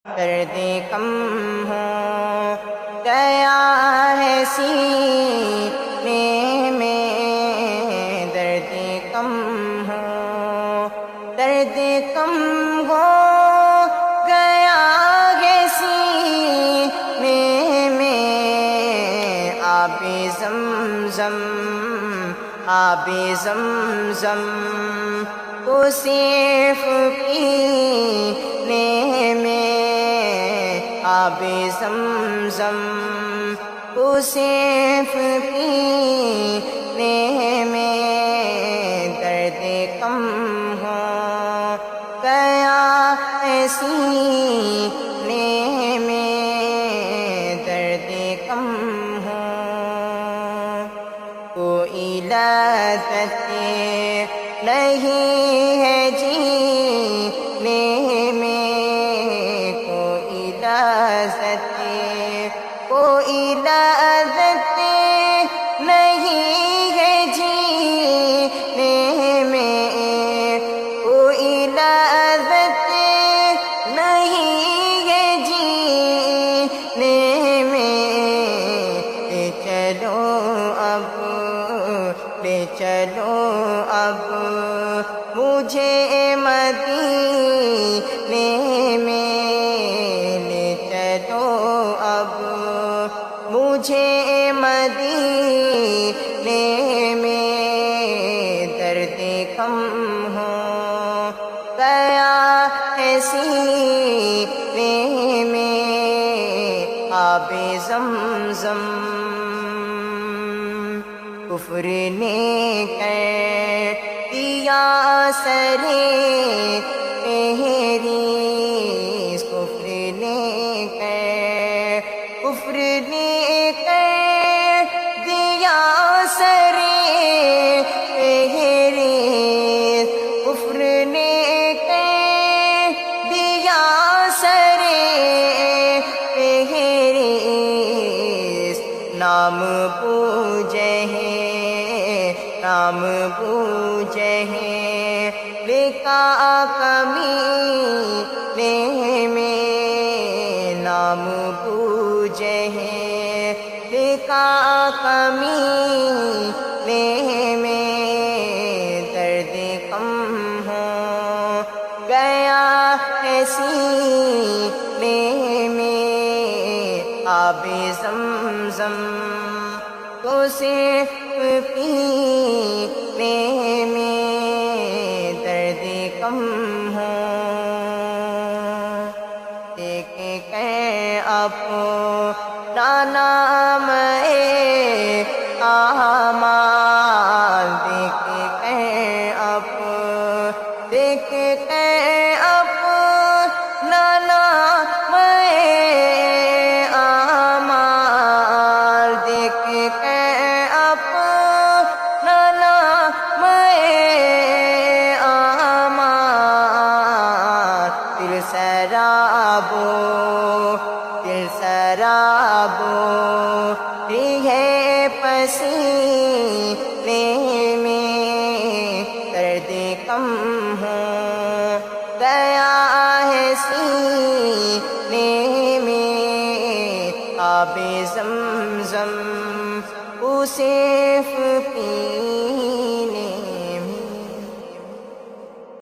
درد کم ہو گیا ہے سینے میں، درد کم ہو، درد کم ہو گیا ہے سینے میں، آب زمزم، آب زمزم کو صرف پینے میں، آب زمزم کو صرف پینے میں، درد کم ہو گیا ہے سینے میں، درد کم ہو، کوئی لذت نہیں ہے جینے میں، کوئی لذت، کوئی لذت نہیں ہے جینے میں، کوئی لذت نہیں ہے جینے میں، لے چلو اب، لے چلو اب مجھے مدینے میں، لے چلو اب مجھے مدینے میں، درد کم ہو گیا ہے سینے میں، آب زمزم کفر نے کر دیا سرے تحریز، کفر نے کر، کفر نے کر دیا سرے تحریز، کفر نے کر دیا سرے تحریز، نام بوجھے، نام بوجھے لکھا کمینے میں، نام بوجھے لکھا کمینے میں، درد کم ہو گیا ہے سینے میں، آب زمزم کو صرف پینے میں، درد کم ہو، دیکھ کر اپنا نام اعمال، دیکھ کر دیکھ کر اپنا نام اعمال، دیکھ کر اپنا نام اعمال، دل سرابو، دل سرابو ہے پسینے میں، درد کم ہو گیا ہے سینے میں، آب زمزم کو صرف